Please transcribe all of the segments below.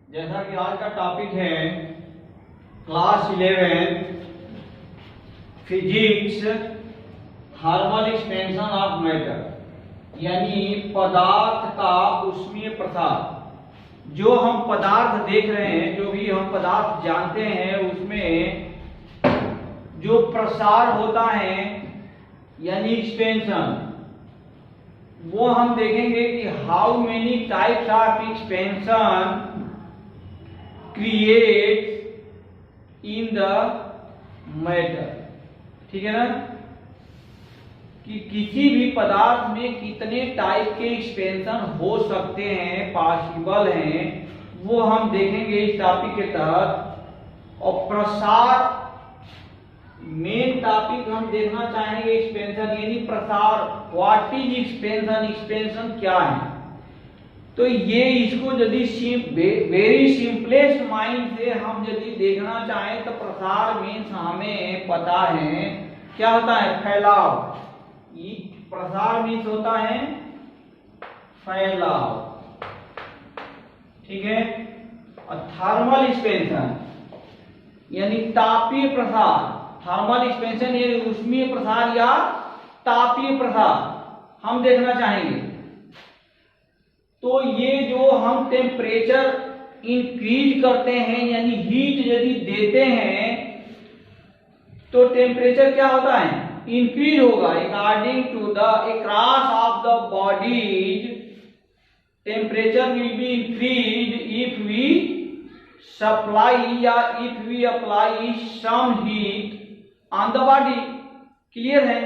जैसा कि आज का टॉपिक है class 11 physics thermal expansion of matter, यानी पदार्थ का ऊष्मीय प्रसार। जो हम पदार्थ देख रहे हैं, जो भी हम पदार्थ जानते हैं, उसमें जो प्रसार होता है यानी एक्सपेंशन, वो हम देखेंगे कि how many types of expansion create in the matter. ठीक है ना, कि किसी भी पदार्थ में कितने टाइप के एक्सपेंशन हो सकते हैं, पॉसिबल हैं, वो हम देखेंगे इस टॉपिक के तहत। और प्रसार मेन टॉपिक हम देखना चाहेंगे एक्सपेंशन यानी प्रसार। व्हाट इज एक्सपेंशन, एक्सपेंशन क्या है। तो ये इसको यदि वेरी सिंपलेस्ट माइंड से हम यदि देखना चाहें तो प्रसार मीन्स हमें पता है क्या होता है, फैलाव। प्रसार मीन्स होता है फैलाव, ठीक है। और थर्मल एक्सपेंशन यानी तापीय प्रसार। थर्मल एक्सपेंशन यानी ऊष्मीय प्रसार या तापीय प्रसार हम देखना चाहेंगे। तो ये जो हम टेम्परेचर इंक्रीज करते हैं यानी हीट यदि देते हैं तो टेम्परेचर क्या होता है, इंक्रीज होगा। According to the across of the bodies temperature will be increase if we supply या if we apply some heat on the body. Clear है।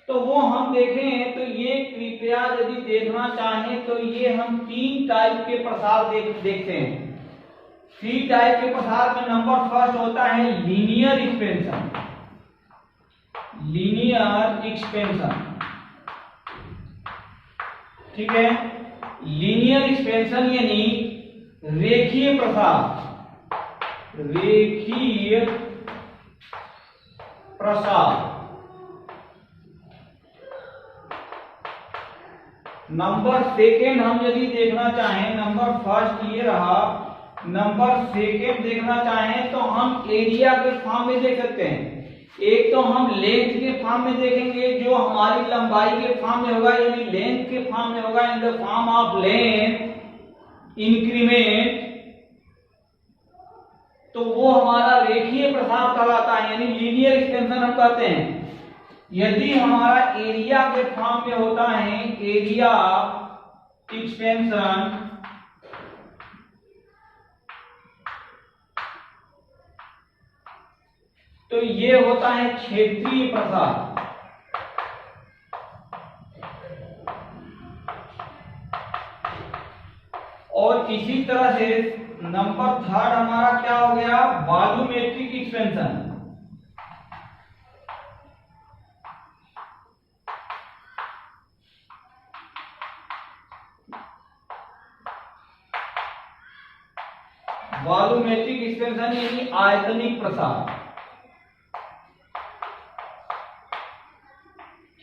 तो वो हम देखें तो ये कृपया यदि देखना चाहें तो ये हम 3 टाइप के प्रसार देखते हैं। 3 टाइप के प्रसार में नंबर फर्स्ट होता है लीनियर एक्सपेंशन। लीनियर एक्सपेंशन, ठीक है। लीनियर एक्सपेंशन यानी रेखीय प्रसार। रेखीय प्रसार। नंबर सेकेंड हम यदि देखना चाहें, नंबर फर्स्ट ये रहा, नंबर सेकेंड देखना चाहें तो हम एरिया के फॉर्म में देख सकते हैं। एक तो हम लेंथ के फॉर्म में देखेंगे, जो हमारी लंबाई के फॉर्म में होगा यानी लेंथ के फॉर्म में होगा, in the form of length increment. तो वो हमारा रेखीय प्रसार कहलाता है यानी लीनियर एक्सपेंशन हम कहते हैं। यदि हमारा एरिया के फॉर्म में होता है एरिया एक्सपेंशन, तो ये होता है क्षेत्रीय प्रसार। और इसी तरह से नंबर थर्ड हमारा क्या हो गया, वॉल्यूमेट्रिक एक्सपेंशन। वॉल्यूमेट्रिक एक्सपेंशन यानी आयतनिक प्रसार,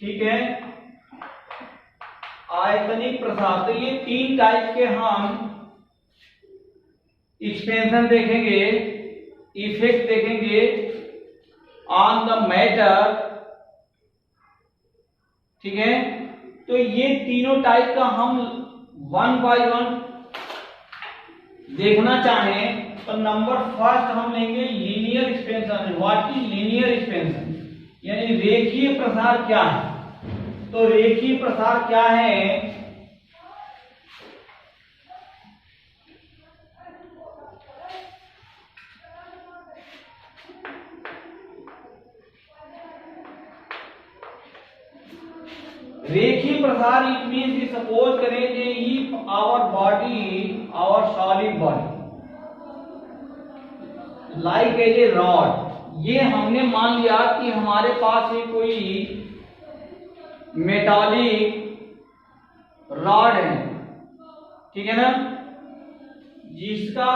ठीक है। आयतनिक प्रसार। तो ये 3 टाइप के हम एक्सपेंशन देखेंगे, इफेक्ट देखेंगे ऑन द मैटर, ठीक है। तो ये तीनों टाइप का हम 1 बाय 1 देखना चाहें तो नंबर फर्स्ट हम लेंगे linear expansion. What is linear expansion यानी रेखीय प्रसार क्या है। तो रेखीय प्रसार क्या है, रेखीय प्रसार इट मीन्स सपोज करें कि if our body, our solid body like as a rod, ये हमने मान लिया कि हमारे पास ये कोई मेटालिक रॉड है, ठीक है ना, जिसका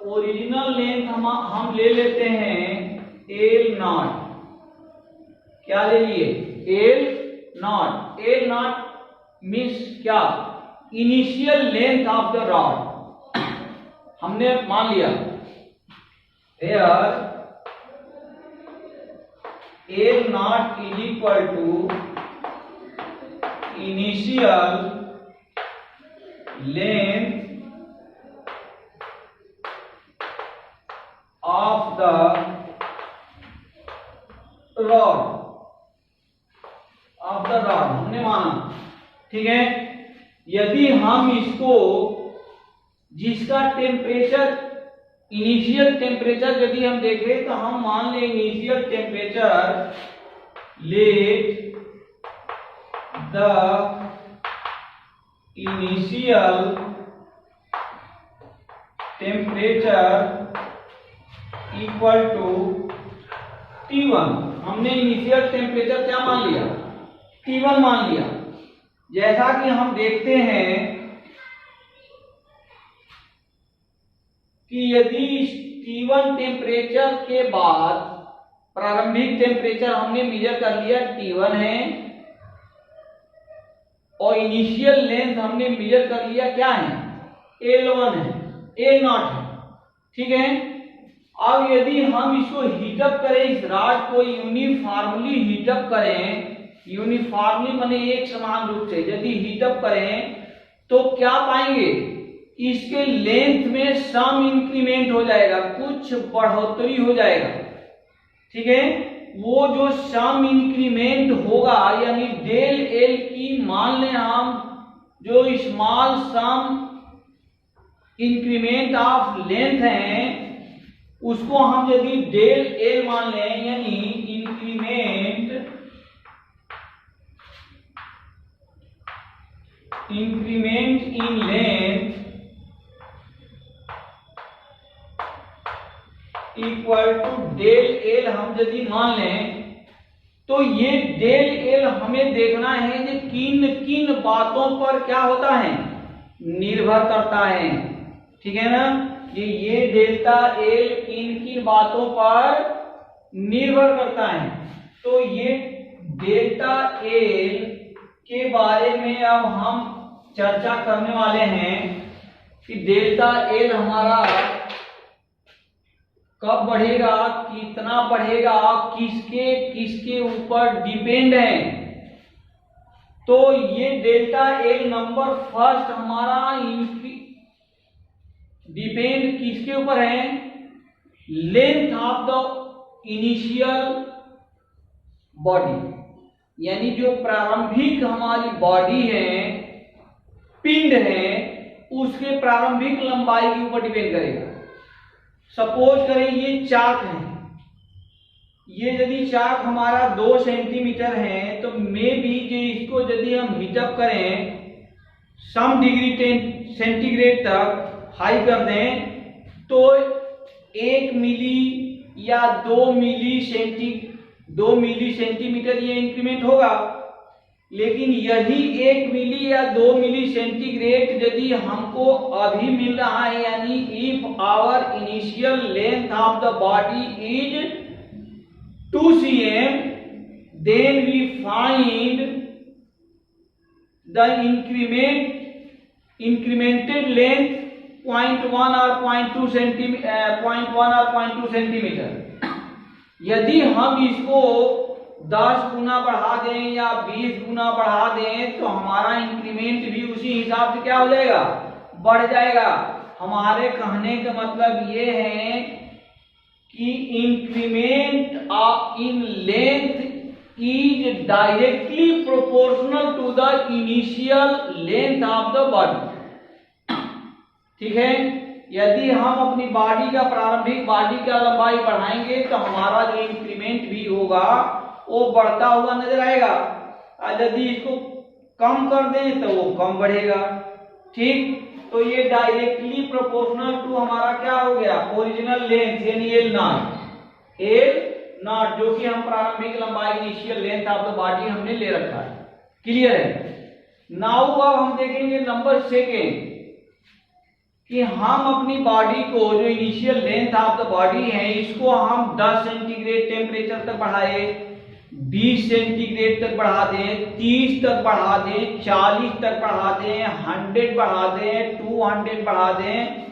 ओरिजिनल लेंथ हम ले लेते हैं एल नॉट। क्या ले लिए, L naught. L naught means क्या, initial length of the rod. हमने मान लिया here L naught is equal to initial length of the rod हमने माना, ठीक है। यदि हम इसको जिसका टेम्परेचर इनिशियल टेम्परेचर यदि हम देखें तो हम मान लें initial temperature let the initial temperature equal to T1। हमने इनिशियल टेम्परेचर क्या मान लिया, T1 मान लिया। जैसा कि हम देखते हैं कि यदि T1 टेम्परेचर के बाद प्रारंभिक टेम्परेचर हमने मेजर कर लिया T1 है और इनिशियल लेंथ हमने मेजर कर लिया क्या है, L1 है, L0 है, ठीक है। अब यदि हम इसको हीटअप करें, इस रॉड को यूनिफॉर्मली हीटअप करें, यूनिफॉर्मली माने एक समान रूप से यदि हीटअप करें तो क्या पाएंगे, इसके लेंथ में सम इंक्रीमेंट हो जाएगा, कुछ बढ़ोतरी हो जाएगा, ठीक है। वो जो सम इंक्रीमेंट होगा यानी डेल एल की मान लें हम जो small some increment of length है उसको हम यदि डेल एल मान लें यानी increment in length equal to del L हम यदि मान लें तो ये डेल एल हमें देखना है कि किन किन बातों पर क्या होता है, निर्भर करता है, ठीक है ना। ये डेल्टा एल किन किन बातों पर निर्भर करता है। तो ये डेल्टा एल के बारे में अब हम चर्चा करने वाले हैं कि डेल्टा एल हमारा कब बढ़ेगा, कितना बढ़ेगा, किसके किसके ऊपर डिपेंड है। तो ये डेल्टा एल नंबर फर्स्ट हमारा डिपेंड किसके ऊपर है, length of the initial body, यानी जो प्रारंभिक हमारी बॉडी है, पिंड है, उसके प्रारंभिक लंबाई के ऊपर डिपेंड करेगा। सपोज करें ये चाक है, ये यदि चाक हमारा 2 सेंटीमीटर है तो मे बी जो इसको यदि हम हीटअप करें सम डिग्री सेंटीग्रेड तक हाई कर दें तो 1 मिली या 2 मिली सेंटीमीटर ये इंक्रीमेंट होगा। लेकिन यही 1 मिली या 2 मिली सेंटीग्रेड यदि हमको अभी मिल रहा है यानी if our initial length of the body is 2 cm then we find the incremented length 0.1 or 0.2 centimetre. यदि हम इसको 10 गुना बढ़ा दें या 20 गुना बढ़ा दें तो हमारा इंक्रीमेंट भी उसी हिसाब से क्या हो जाएगा, बढ़ जाएगा। हमारे कहने का मतलब ये है कि increment in length is directly proportional to the initial length of the body, ठीक है। यदि हम अपनी बॉडी का प्रारंभिक बॉडी का लंबाई बढ़ाएंगे तो हमारा जो इंक्रीमेंट भी होगा वो बढ़ता हुआ नजर आएगा, और यदि इसको कम कर दें तो वो कम बढ़ेगा, ठीक। तो ये डायरेक्टली प्रोपोर्शनल टू हमारा क्या हो गया, ओरिजिनल लेंथ यानी एल नॉट जो कि हम प्रारंभिक लंबाई initial length of the body हमने ले रखा है। क्लियर है। नाउ अब हम देखेंगे नंबर सेकेंड कि हम अपनी बॉडी को जो initial length of the body है इसको हम 10 सेंटीग्रेड टेम्परेचर तक बढ़ाए, 20 सेंटीग्रेड तक बढ़ा दें, 30 तक बढ़ा दें, 40 तक बढ़ा दें, 100 बढ़ा दें, 200 बढ़ा दें,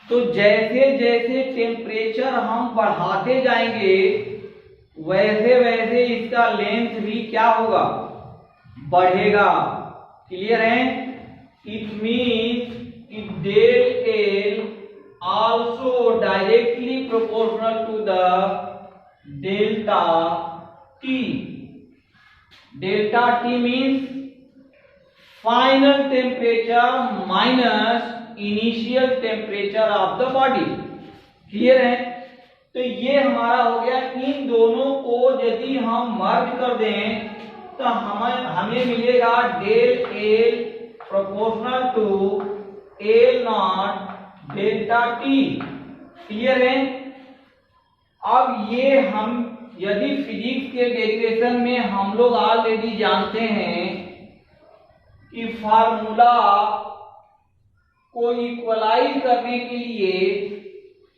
तो जैसे जैसे टेम्परेचर हम बढ़ाते जाएंगे वैसे वैसे इसका लेंथ भी क्या होगा, बढ़ेगा। क्लियर है? It means it del L also directly proportional to the delta T. Delta T means final temperature minus initial temperature of the body. Clear है? तो ये हमारा हो गया। इन दोनों को यदि हम मर्ज कर दें तो हमें मिलेगा del L proportional to L naught delta T. Clear है? अब ये हम यदि फिजिक्स के डेरिवेशन में हम लोग ऑलरेडी जानते हैं कि फार्मूला को इक्वलाइज करने के लिए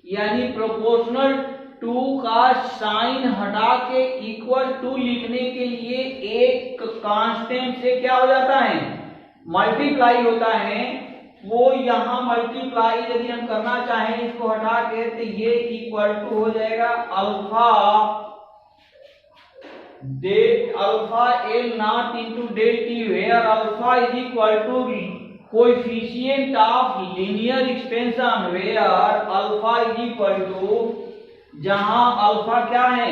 यानी प्रोपोर्शनल टू का साइन हटा के इक्वल टू लिखने के लिए एक कांस्टेंट से क्या हो जाता है, मल्टीप्लाई होता है। वो यहाँ मल्टीप्लाई यदि हम करना चाहें इसको हटा के तो ये इक्वल टू हो जाएगा alpha L naught into del T, where alpha is equal to coefficient of linear expansion, where alpha is equal to, जहां अल्फा क्या है,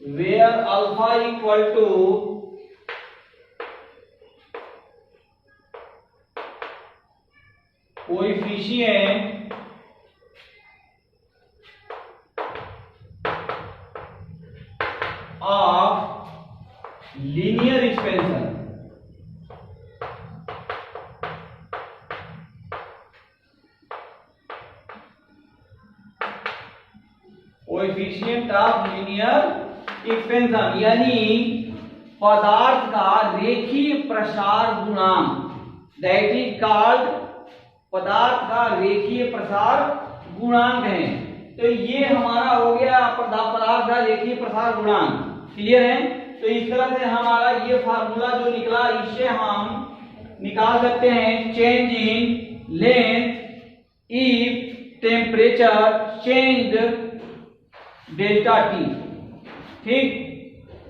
where alpha equal to coefficient of linear expansion. Coefficient of linear expansion यानी पदार्थ का रेखीय प्रसार गुणांक, that is called, पदार्थ का रेखीय प्रसार गुणांक है। तो ये हमारा हो गया पदार्थ का रेखीय प्रसार गुणांक। क्लियर है? तो इस तरह से हमारा ये फार्मूला जो निकला इससे हम निकाल सकते हैं change in length if temperature change delta T. ठीक,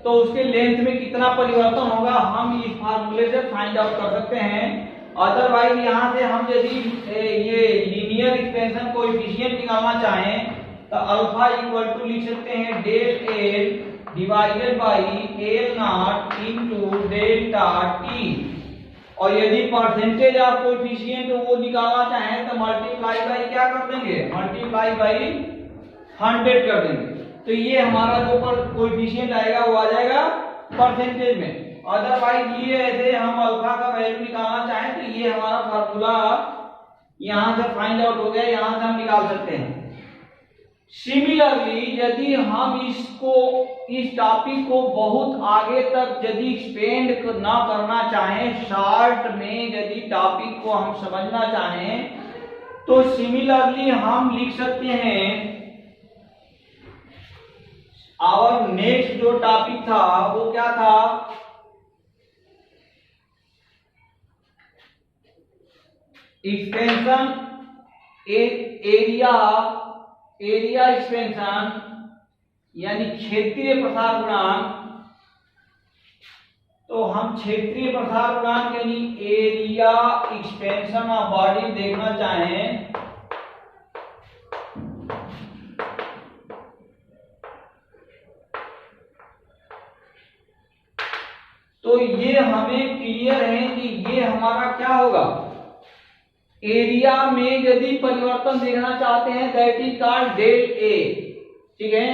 तो उसके लेंथ में कितना परिवर्तन होगा हम इस फार्मूले से फाइंड आउट कर सकते हैं। अदरवाइज यहाँ से हम यदि ये लीनियर एक्सपेंशन कोएफिशिएंट निकालना चाहें तो अल्फा इक्वल टू लिख सकते हैं del L divided by L naught into delta T. और यदि परसेंटेज ऑफ कोएफिशिएंट वो निकालना चाहें तो मल्टीप्लाई बाई क्या कर देंगे, मल्टीप्लाई बाई 100 कर देंगे। तो ये हमारा जो कोएफिशिएंट आएगा वो आ जाएगा परसेंटेज में। अदरवाइज ये ऐसे हम अल्फा का वैल्यू निकालना चाहें तो ये हमारा फार्मूला यहां से फाइंड आउट हो गया, यहां से हम निकाल सकते हैं। सिमिलरली यदि हम इस टॉपिक को बहुत आगे तक यदि एक्सपेंड ना करना चाहें, शॉर्ट में यदि टॉपिक को हम समझना चाहें तो सिमिलरली हम लिख सकते हैं और नेक्स्ट जो टॉपिक था वो क्या था, एक्सपेंशन एरिया एक्सपेंशन यानी क्षेत्रीय प्रसार गुणांक। तो हम क्षेत्रीय प्रसार गुणांक यानी एरिया एक्सपेंशन ऑफ बॉडी देखना चाहें तो ये हमें क्लियर है कि ये हमारा क्या होगा, एरिया में यदि परिवर्तन देखना चाहते हैं that is called del A. ठीक है,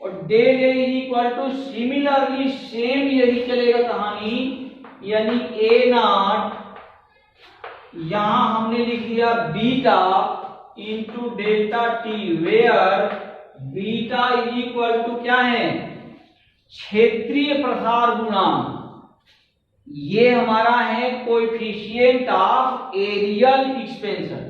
और del A is equal to similarly same यही चलेगा कहानी, यानी ए नॉट यहां हमने लिख दिया beta into delta T, where beta is equal to क्या है, क्षेत्रीय प्रसार गुणांक। ये हमारा है कोएफिशिएंट ऑफ एरियल एक्सपेंशन,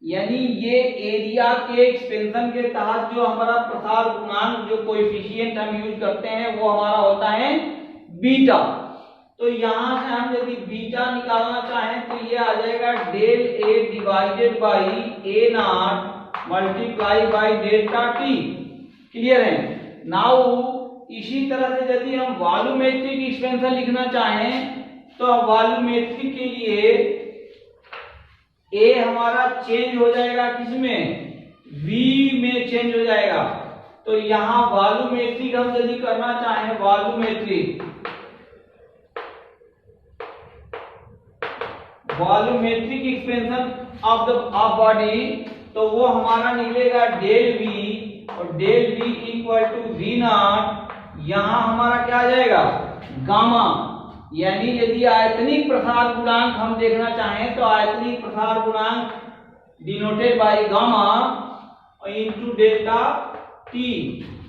यानी ये एरिया के एक्सपेंशन के तहत जो हमारा प्रसार गुणांक जो कोएफिशिएंट हम यूज करते हैं वो हमारा होता है बीटा। तो यहां से हम यदि बीटा निकालना चाहें तो ये आ जाएगा del A divided by A naught multiply by delta T. Clear है। नाउ इसी तरह से यदि हम वॉल्यूमेट्रिक एक्सपेंशन लिखना चाहें तो वॉल्यूमेट्रिक के लिए ए हमारा चेंज हो जाएगा किसमें, V में चेंज हो जाएगा। तो यहां वॉल्यूमेट्रिक हम यदि करना चाहें वॉल्यूमेट्रिक एक्सपेंशन ऑफ बॉडी तो वो हमारा निकलेगा डेल V और del V equal to V naught. यहां हमारा क्या आ जाएगा गामा, यानी यदि आयतनिक प्रसार गुणांक हम देखना चाहें तो आयतनिक प्रसार गुणांक denoted by gamma into delta T.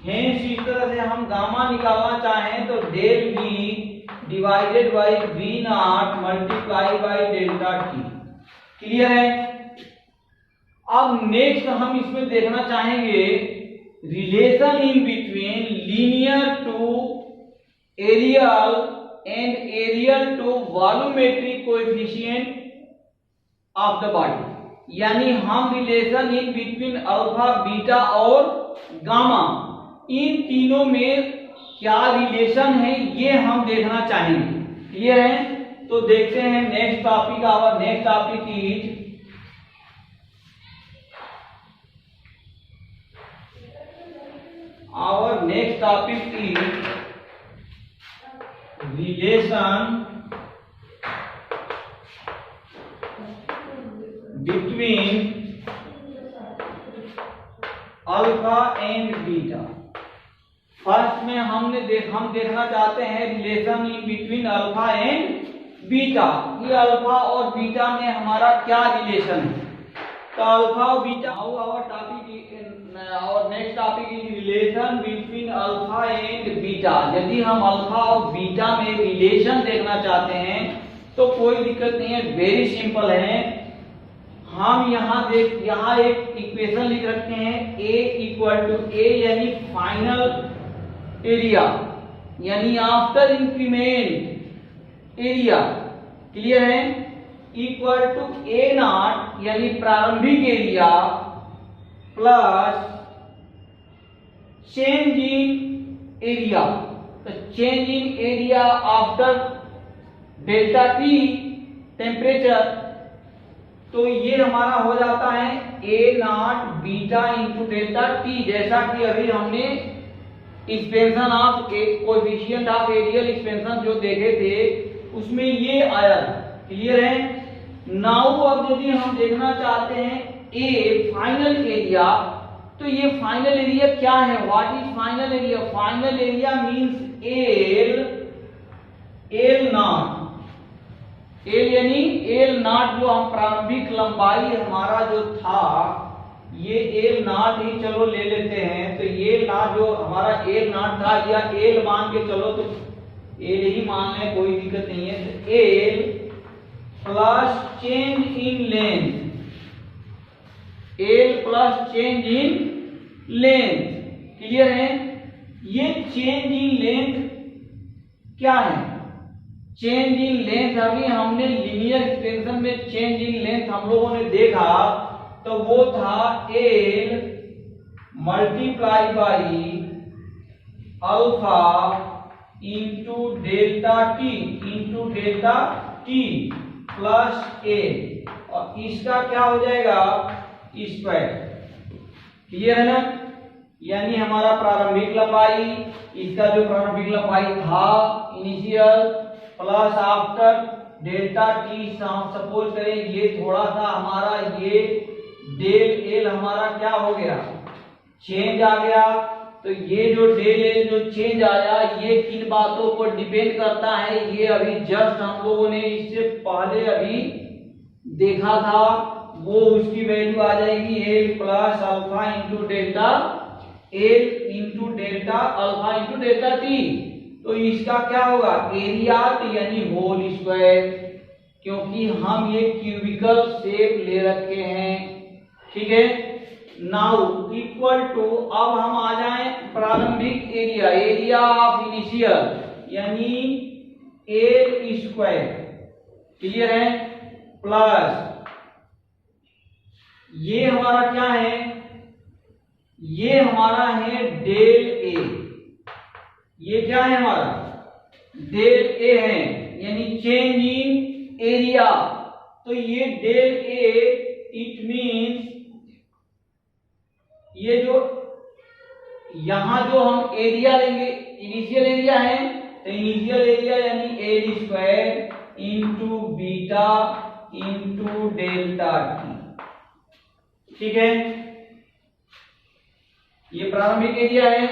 Hence इस तरह से हम गामा निकालना चाहें तो del V divided by V naught multiply by delta T. Clear है। अब नेक्स्ट हम इसमें देखना चाहेंगे relation in between linear to areal and areal to volumetric coefficient of the body, यानी हम relation in between alpha beta और gamma इन तीनों में क्या रिलेशन है ये हम देखना चाहेंगे। क्लियर है। तो देखते हैं next topic. Our next topic is relation between alpha and beta. First में हम देखना चाहते हैं relation in between alpha and beta, ये अल्फा और बीटा में हमारा क्या रिलेशन है। तो अल्फा और बीटा और next topic is relation between alpha and beta. यदि हम अल्फा और बीटा में रिलेशन देखना चाहते हैं तो कोई दिक्कत नहीं है, वेरी सिंपल है। हम यहाँ एक इक्वेशन लिख रखते हैं A इक्वल टू A यानी फाइनल एरिया यानी आफ्टर इंक्रीमेंट एरिया। क्लियर है। इक्वल टू A नॉट यानी प्रारंभिक area plus change in area. तो change in area after delta T temperature. तो ये हमारा हो जाता है A naught beta into delta T, जैसा कि अभी हमने expansion of coefficient of areal expansion जो देखे थे उसमें ये आया। क्लियर है। नाउ अब यदि हम देखना चाहते हैं A फाइनल एरिया, तो ये फाइनल एरिया क्या है, what is final area. Final area means L naught. L यानी एल नॉट जो हम प्रारंभिक लंबाई हमारा जो था ये एल नॉट ही चलो ले लेते हैं। तो ये नॉट जो हमारा एल नॉट था या एल मान के चलो तो एल ही मान लें, कोई दिक्कत नहीं है। तो L plus change in length, L plus change in length. Clear है। ये चेंज इन लेंथ क्या है, चेंज इन लेंथ अभी हमने लीनियर एक्सपेंशन में चेंज इन लेंथ हम लोगों ने देखा तो वो था L multiply by alpha into delta T plus A, और इसका क्या हो जाएगा स्क्वायर। क्लियर है ना। यानी हमारा प्रारंभिक लंबाई, इसका जो प्रारंभिक लंबाई था initial plus after delta T, suppose करें ये थोड़ा सा हमारा ये डेल एल हमारा क्या हो गया चेंज आ गया। तो ये जो डेल एल जो चेंज आया ये किन बातों पर डिपेंड करता है, ये अभी जस्ट हम लोगों ने इससे पहले अभी देखा था, वो उसकी वैल्यू आ जाएगी L plus alpha into delta L into delta alpha into delta T. तो इसका क्या होगा एरिया यानी होल स्क्वायर, क्योंकि हम ये क्यूबिकल शेप ले रखे हैं। ठीक है। नाउ इक्वल टू, अब हम आ जाएं प्रारंभिक एरिया ऑफ इनिशियल यानी एल स्क्वायर, क्लियर है, प्लस ये हमारा क्या है, ये हमारा है डेल ए, ये क्या है हमारा डेल ए है, यानी चेंज इन एरिया। तो ये डेल ए इट मीन्स ये जो यहां जो हम एरिया लेंगे, इनिशियल एरिया है, तो इनिशियल एरिया यानी L square into beta into delta T, ठीक है। ये प्रारंभिक एरिया है,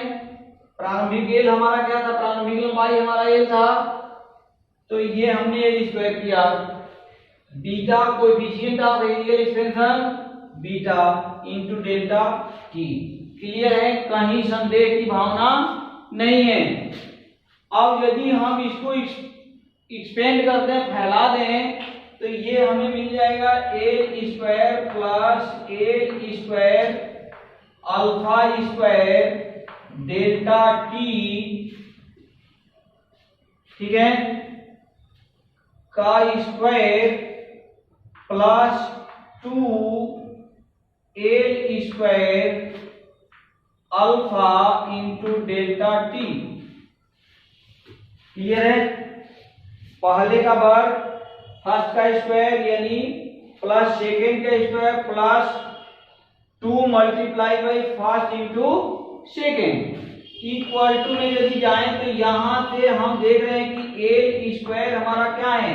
प्रारंभिक एल हमारा क्या था, प्रारंभिक लंबाई हमारा एल था, तो ये हमने एल स्क्वायर किया, beta coefficient of areal expansion beta into delta T, clear है, कहीं संदेह की भावना नहीं है। अब यदि हम इसको एक्सपेंड कर दें, फैला दें, तो ये हमें मिल जाएगा L square plus L square alpha square delta T, ठीक है, का square plus 2 L square alpha into delta T, clear है। पहले का वर्ग फर्स्ट का स्क्वायर यानी प्लस सेकेंड का square plus 2 multiply by first into second equal to में यदि जाए, तो यहां से हम देख रहे हैं कि एल स्क्वायर हमारा क्या है,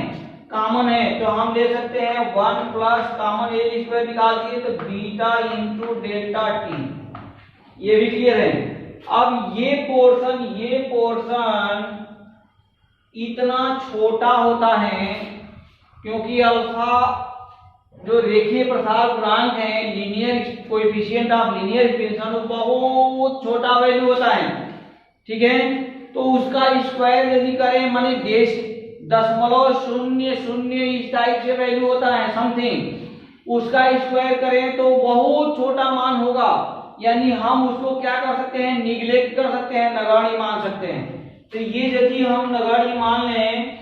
कॉमन है, तो हम ले सकते हैं 1 प्लस कॉमन एल स्क्वायर निकाल दिए, तो बीटा इंटू डेल्टा टी, ये भी क्लियर है। अब ये पोर्शन इतना छोटा होता है क्योंकि अल्फा जो रेखीय प्रसार गुणांक है, linear coefficient of linear expansion, वो बहुत छोटा वैल्यू होता है, ठीक है। तो उसका स्क्वायर यदि करें, माने 0.00 इस टाइप से वैल्यू होता है समथिंग, उसका स्क्वायर करें तो बहुत छोटा मान होगा, यानी हम उसको क्या कर सकते हैं, निग्लेक्ट कर सकते हैं, नगण्य मान सकते हैं। तो ये यदि हम नगण्य मान लें,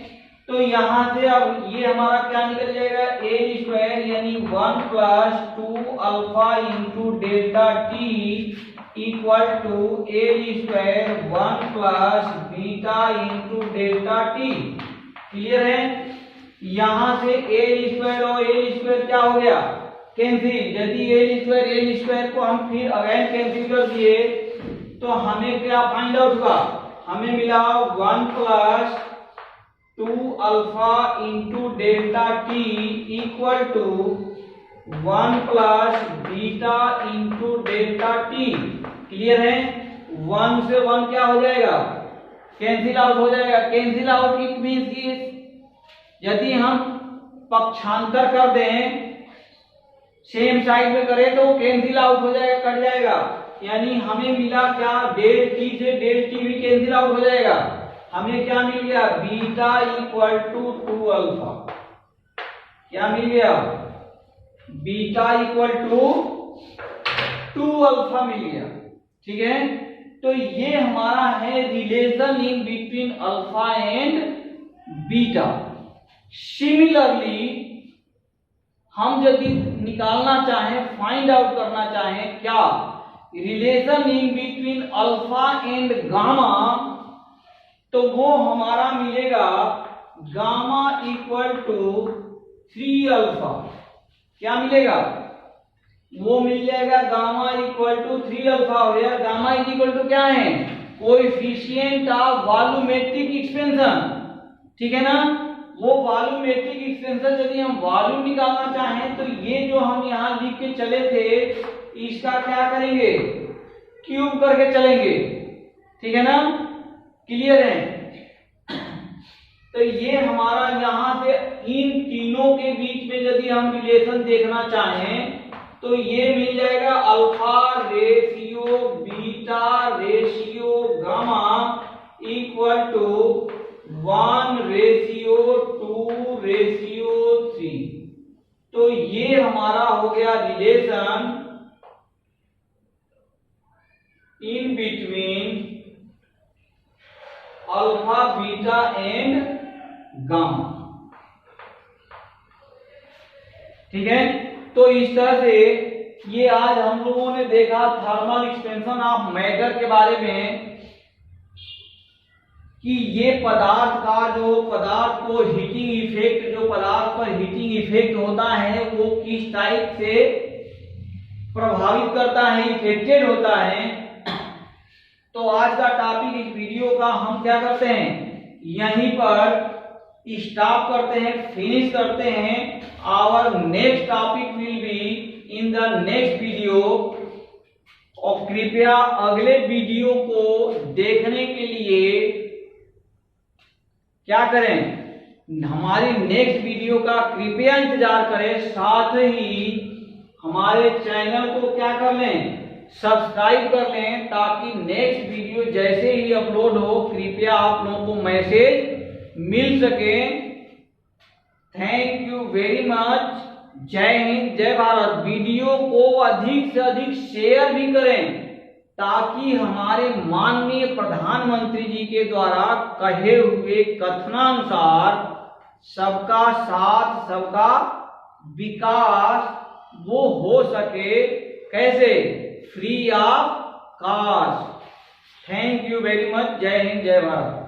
तो यहां से अब ये हमारा क्या निकल जाएगा, एल स्क्वायर यानी 1 plus 2 alpha into delta T equal to L square 1 plus beta into delta T, clear है। यहां से एल स्क्वायर और एल स्क्वायर क्या हो गया, कैंसिल। यदि एल स्क्वायर को हम फिर अगेन कैंसिल कर दिए, तो हमें क्या फाइंड आउट हुआ, हमें मिला 1 plus 2 alpha into delta T equal to 1 plus beta into delta T, clear है। 1 से 1 क्या हो जाएगा, कैंसिल आउट हो जाएगा। कैंसिल आउट इट मींस कि यदि हम पक्षांतर कर दें, सेम साइड में करें, तो कैंसिल आउट हो जाएगा, कट जाएगा, यानी हमें मिला क्या, डेल टी से डेल टी भी कैंसिल आउट हो जाएगा, हमें क्या मिल गया, बीटा इक्वल टू 2 अल्फा, क्या मिल गया, बीटा इक्वल टू 2 अल्फा मिल गया, ठीक है। तो ये हमारा है relation in between alpha and beta. Similarly हम यदि निकालना चाहें, फाइंड आउट करना चाहें क्या, relation in between alpha and gamma, तो वो हमारा मिलेगा गामा इक्वल टू 3 अल्फा, क्या मिलेगा, वो मिल जाएगा गामा इक्वल टू 3 अल्फा हो गया। गामा इज इक्वल टू क्या है, कोएफिशिएंट ऑफ वॉल्यूमेट्रिक एक्सपेंशन, ठीक है ना। वो वॉल्यूमेट्रिक एक्सपेंशन यदि हम वॉल्यूम निकालना चाहें, तो ये जो हम यहाँ लिख के चले थे, इसका क्या करेंगे, क्यूब करके चलेंगे, ठीक है ना, क्लियर है। तो ये हमारा यहाँ से इन तीनों के बीच में यदि हम रिलेशन देखना चाहें, तो ये मिल जाएगा alpha ratio beta ratio gamma equal to 1 ratio 2 ratio 3। तो ये हमारा हो गया relation in between alpha beta and gamma. ठीक है, तो इस तरह से ये आज हम लोगों ने देखा थर्मल एक्सपेंशन ऑफ मैटर के बारे में कि ये पदार्थ को हीटिंग इफेक्ट, जो पदार्थ पर हीटिंग इफेक्ट होता है वो किस टाइप से प्रभावित करता है, इफेक्टेड होता है। तो आज का टॉपिक इस वीडियो का हम क्या करते हैं, यहीं पर स्टॉप करते हैं, फिनिश करते हैं। Our next topic will be in the next video. और कृपया अगले वीडियो को देखने के लिए क्या करें, हमारी नेक्स्ट वीडियो का कृपया इंतजार करें। साथ ही हमारे चैनल को क्या कर लें, सब्सक्राइब कर लें, ताकि नेक्स्ट वीडियो जैसे ही अपलोड हो कृपया आप लोगों को मैसेज मिल सके। Thank you very much. जय हिंद, जय भारत। वीडियो को अधिक से अधिक शेयर भी करें, ताकि हमारे माननीय प्रधानमंत्री जी के द्वारा कहे हुए कथनानुसार सबका साथ सबका विकास वो हो सके। कैसे, free of cost. Thank you very much. जय हिंद, जय भारत।